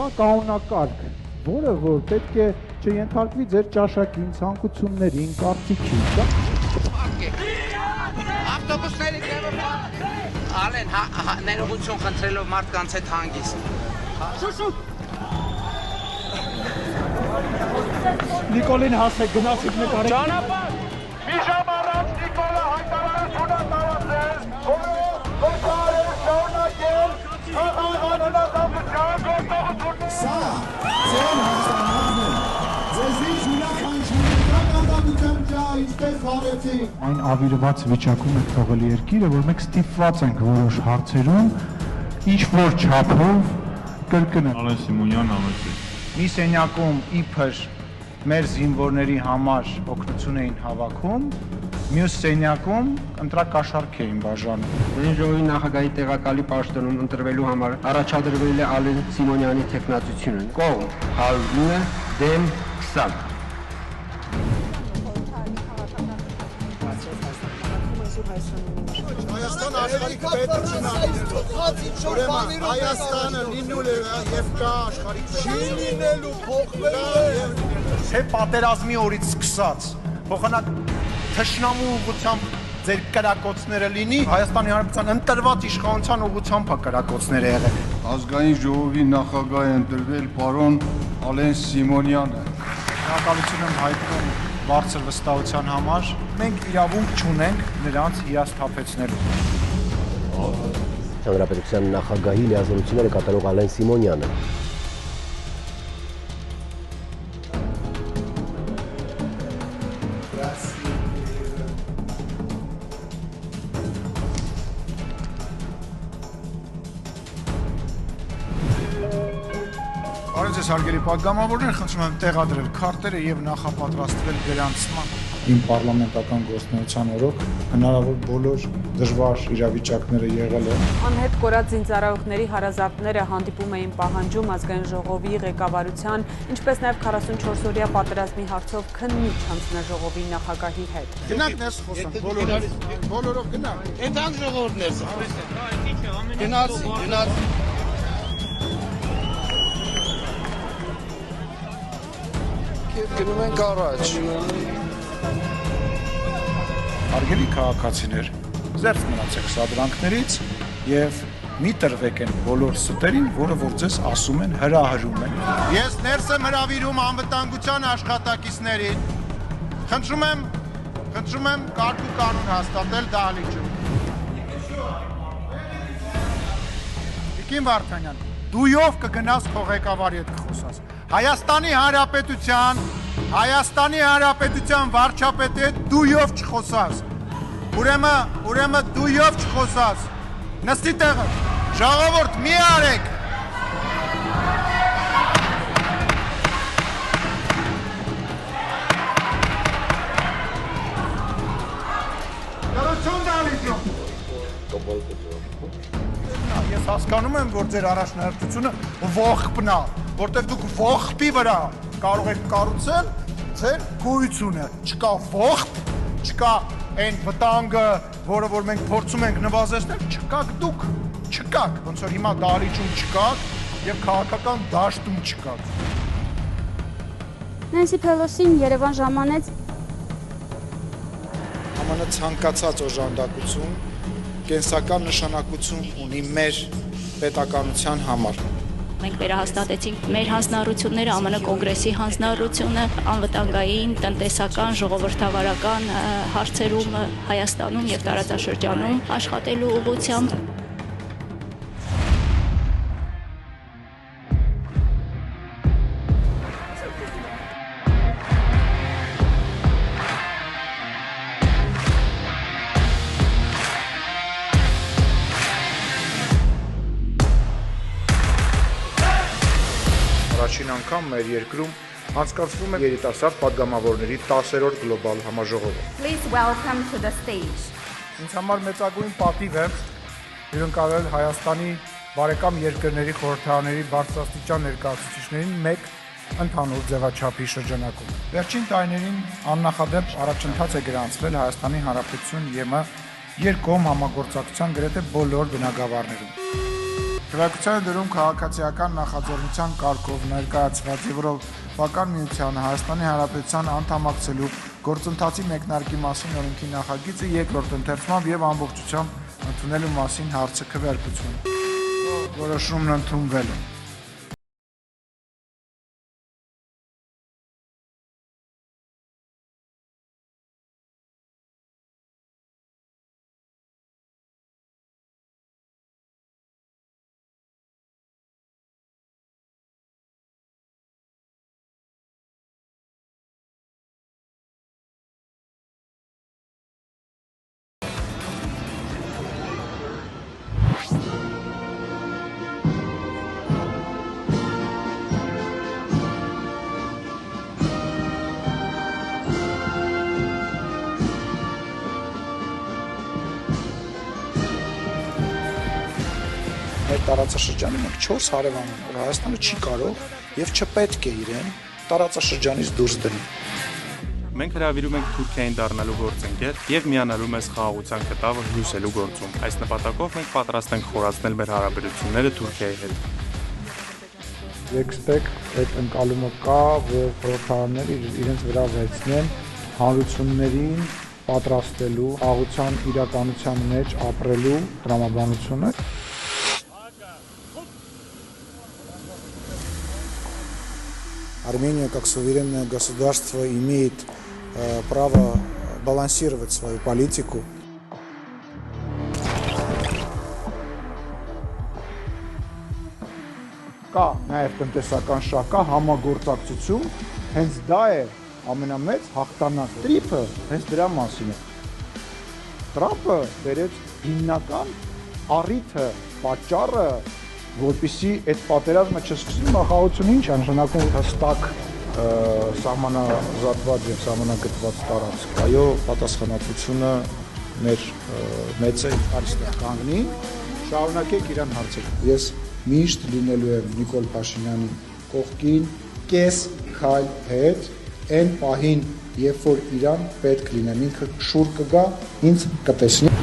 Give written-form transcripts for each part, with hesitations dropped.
կա կանոնակարգ, որը որ պետք է չենթարկվի ձեր ճաշակին, ցանկություններին, կարծիքին, դա։ Ավտոբուսների դեպքում Ալեն ներողություն խնդրելով մարդկանց հետ հանգիստ։ Շուշուտ։ Նիկոլին հասեք, գնացիք նկարեք։ Ճանապարհ։ Մի ժամ առաջ Նիկոլը հայտարարություն է տարածել, որը գործարը շարունակել խաղաղանանազատության գործողությունները։ Սա ձեր հասանելն է, ձեզի յուրաքանչյուրի կանդամության ջահ ինչպես վարեցիք։ Այն ավիրված վիճակում է թողել երկիրը, որ մենք ստիպված ենք որոշ հարցերում ինչ-որ չափով կրկնել։ Ալեն Սիմոնյան ամեջի։ Մի սենյակում իբր մեր զինվորների համար օգնություն էին հավաքում, մյուս սենյակում ընտրակաշառք էին բաժանում։ Մեր ժողովի նախագահի տեղակալի պաշտոնում ընտրվելու համար առաջադրվել է Ալեն Սիմոնյանի թեկնածությունը։ Կողմ 109 դեմ 20։ Հայաստան աշխարհի պետությունն ուրեմն Հայաստանը լինելու եւ կա աշխարհի չի լինելու փոխվելու Թե պատերազմի օրից սկսած փոխանակ թշնամու ուղղությամբ ձեր կրակոցները լինի Հայաստանի Հանրապետության ընտրված իշխանության ուղղությամբ է կրակոցները եղել Ազգային ժողովի նախագահ է ընտրվել պարոն Ալեն Սիմոնյանը Շնորհակալություն եմ հայտնում բարձր վստահության համար։ Մենք իրավունք չունենք նրանց հիասթափեցնելու։ Հանրապետության նախագահի լիազորությունները կատարող Ալեն Սիմոնյանը Բարև ձեզ հարգելի պատգամավորներ, խնդրում եմ տեղադրել քարտերը եւ նախապատրաստվել գրանցման։ Իմ պարլամենտական գործունեության օրոք հնարավոր բոլոր դժվար իրավիճակները եղել են։ Անհետ կորած զինծառայողների հարազատները հանդիպում էին պահանջում ազգային ժողովի ղեկավարության, ինչպես նաեւ 44-օրյա պատերազմի հարցով քննիչ հանձնաժողովի նախագահի հետ։ Գնանք ներս խոսանք բոլորով գնանք Այդան ժողովուրդն է։ գնացի Գնում ենք առաջ։ Հարգելի քաղաքացիներ, զերծ մնացեք սադրանքներից եւ մի տրվեք են բոլոր ստերին, որը որ ձեզ ասում են հրահրում են։ Ես ներս եմ հրավիրում անվտանգության աշխատակիցներին Խնդրում եմ կարգ ու կանոն հաստատել դահլիճում Տիկին Վարդանյան, դույով կգնաս քո ղեկավարի հետ կխոսաս Հայաստանի Հանրապետության վարչապետի հետ դույով չխոսաս Ուրեմն դույով չխոսաս Նստի տեղը Ժողովուրդ մի արեք Ես հասկանում եմ, որ ձեր առաջնահերթությունը ողբն է, որտեղ դուք ողբի վրա կարող եք կառուցել ձեր գոյությունը։ Չկա ողբ, չկա այն վտանգը, որը որ մենք փորձում ենք նվազեցնել, չկաք դուք, չկաք, ոնց որ հիմա դահլիճում չկաք եւ քաղաքական դաշտում չկաք։ Նենսի Փելոսին Երևան ժամանեց ԱՄՆ ցանկացած օժանդակություն կենսական նշանակություն ունի մեր պետականության համար։ Մենք վերահաստատեցինք մեր հանձնառությունները, ԱՄՆ կոնգրեսի հանձնառությունը, անվտանգային, տնտեսական, ժողովրդավարական հարցերում Հայաստանում եւ տարածաշրջանում աշխատելու ուղղությամբ։ Առաջին անգամ մեր երկրում անցկացվում է երիտասարդ падգամավորների 10-րդ գլոբալ համաժողովը։ Please welcome to the stage. Ինձ համար մեծագույն պատիվ է հյուրընկալել Հայաստանի բարեկամ երկրների խորհրդարաների բարձրաստիճան ներկայացուցիչներին մեկ ընդհանուր ձևաչափի շրջանակում։ Վերջին տարիներին աննախադեպ առաջընթաց է գրանցվել Հայաստանի Հանրապետություն ԵՄ երկկողմ համագործակցության գրեթե բոլոր բնագավառներում։ Քվեարկության է դրում քաղաքացիական նախաձեռնության կարգով ներկայացված Եվրոպական միությանը Հայաստանի Հանրապետության անդամակցելու գործընթացի մեկնարկի մասին օրենքի նախագիծը երկրորդ ընթերցմամբ եւ ամբողջությամբ ընդունելու մասին հարցը քվեարկություն։ Որոշումն ընդունվել է։ Տարածաշրջանի մենք 4 հարևան ունենք, որ Հայաստանը չի կարող եւ չպետք է իրեն տարածաշրջանից դուրս դնի։ Մենք հրավիրում ենք Թուրքիային դառնալու գործընկեր եւ միանալու մեզ խաղաղության կտավը հյուսելու գործում։ Այս նպատակով մենք պատրաստ ենք խորացնել մեր հարաբերությունները Թուրքիայի հետ։ Եքստեք այդ ընկալումը կա, որ խորհրդարանները իրենց վրա վերցնեն հանրություններին պատրաստելու, խաղաղության իրականության մեջ ապրելու տրամաբանությունը։ Армения как суверенное государство имеет право балансировать свою политику. Կա նաև տնտեսական շահ, կա համագործակցություն, հենց դա է ամենամեծ հաղթանակը։ Տրիփը հենց դրա մասին է։ Տրամպը բերեց հիմնական առիթը, պատճառը, որպեսզի այդ պատերազմը չսկսվի, խաղաղությունը ինչ է նշանակում հստակ սահմանազատված եւ սահմանագծված տարածք։ Այո, պատասխանատվությունը մեր մեծ է, այստեղ կանգնի, շարունակեք իրան հարցերը։ Ես միշտ լինելու եմ Նիկոլ Փաշինյանի կողքին, կես քայլ հետ, այն պահին, երբ որ իրան պետք լինեմ, ինքը շուռ կգա, ինձ կտեսնի։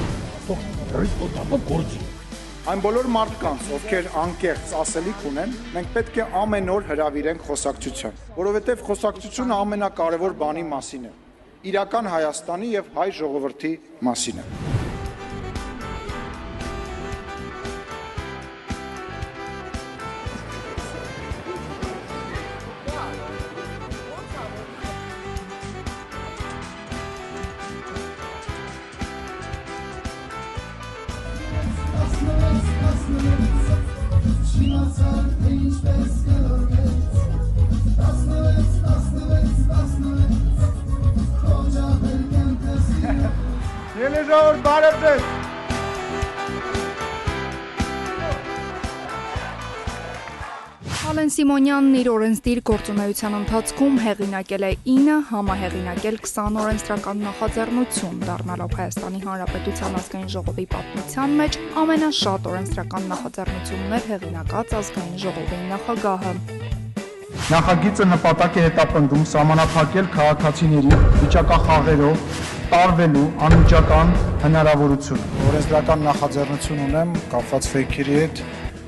Այն բոլոր մարդկանց, ովքեր անկեղծ ասելիք ունեն, մենք պետք է ամեն օր հրավիրենք խոսակցության, որովհետև խոսակցությունը ամենակարևոր բանի մասին է, իրական Հայաստանի եւ հայ ժողովրդի մասին է։ Ելեժավոր բարև ձեզ։ Ալեն Սիմոնյանն իր օրենսդիր գործունեության ընթացքում հեղինակել է 9, համահեղինակել 20 օրենսդրական նախաձեռնություն, դառնալով Հայաստանի Հանրապետության ազգային ժողովի պատմության մեջ ամենաշատ օրենսդրական նախաձեռնություններ հեղինակած ազգային ժողովի նախագահը։ Նախագիծը նպատակ է հետապնդում սահմանափակել քաղաքացիների վիճակախաղերով տարվելու անմիջական հնարավորությունը։ Օրենսդրական նախաձեռնություն ունեմ կապված ֆեյքերի հետ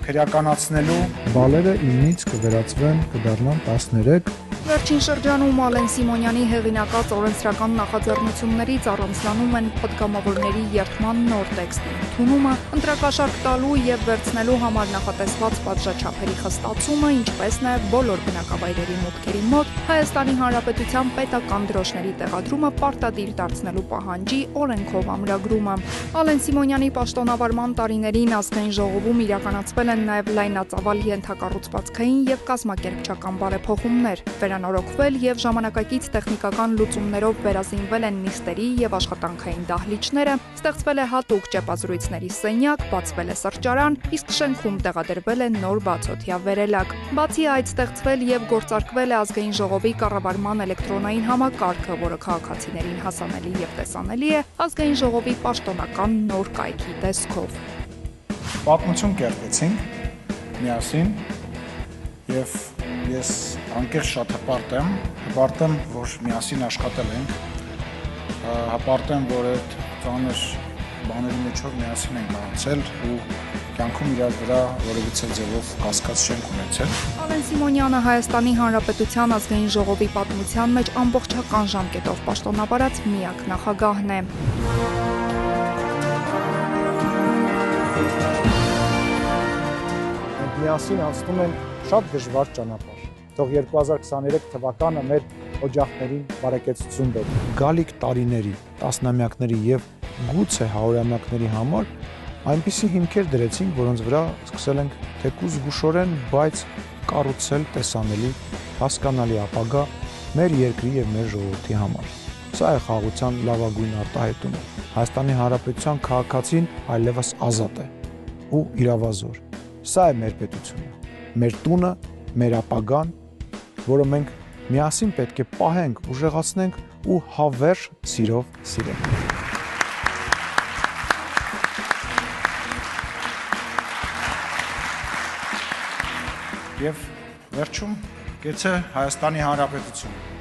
քրեականացնելու բալերը 9-ից կվերածվեն, կդառնան 13։ Վերջին շրջանում Ալեն Սիմոնյանի հեղինակած օրենսդրական նախաձեռնություններից առանձնանում են պատգամավորների երթման նոր տեքստի ընդունումը, ընտրակաշարք տալու եւ վերցնելու համար նախատեսված պատժաչափերի խստացումը, ինչպես նաեւ բոլոր բնակավայրերի մուտքերի մոտ Հայաստանի Հանրապետության պետական դրոշների տեղադրումը պարտադիր դարձնելու պահանջի օրենքով ամրագրումը։ Ալեն Սիմոնյանի պաշտոնավարման տարիներին ազգային ժողովում իրականացվել են նաեւ լայնածավալ ենթակառուցվածքային եւ կազմակերպչական բարեփոխումներ, վերանորոգվել եւ ժամանակակից տեխնիկական լուծումներով վերազինվել են նիստերի եւ աշխատանքային դահլիճները, ստեղծվել է հատուկ ճեպազրույցների սենյակ, բացվել է սրճարան, իսկ շենքում տեղադրվել է նոր բացօթյա վերելակ։ Բացի այդ, ստեղծվել եւ գործարկվել է ազգային ժողովի կառավարման էլեկտրոնային համակարգը, որը քաղաքացիներին հասանելի եւ տեսանելի է ազգային ժողովի պաշտոնական նոր կայքի տեսքով։ Պատմություն կերտեցինք միասին եւ ես անկեղծ շատ հպարտ եմ, որ միասին աշխատել ենք, հպարտ եմ, որ այդ ծանր բաների մեջով միասին ենք անցել ու կյանքում իրար վրա որևիցե ձևով կասկած չենք ունեցել։ Ալեն Սիմոնյանը Հայաստանի Հանրապետության ազգային ժողովի պատմության մեջ ամբողջական ժամկետով պաշտոնավարած միակ նախագահն է։ Միասին անցնում են շատ դժվար ճանապարհ։ Թող 2023 թվականը մեր օջախներին բարեկեցություն բերի։ Գալիք տարիների, տասնամյակների եւ գուցե հարյուրամյակների համար այնպիսի հիմքեր դրեցինք, որոնց վրա սկսել ենք թեկուզ զգուշորեն, բայց կառուցել տեսանելի, հասկանալի ապագա մեր երկրի եւ մեր ժողովրդի համար։ Սա է խաղաղության լավագույն արտահայտումը։ Հայաստանի Հանրապետության քաղաքացին այլևս ազատ է ու իրավազոր։ Սա է մեր պետությունը, մեր տունը, մեր ապագան, որը մենք միասին պետք է պահենք, ուժեղացնենք ու հավերժ սիրով սիրենք։ Եվ վերջում գեցե Հայաստանի Հանրապետություն։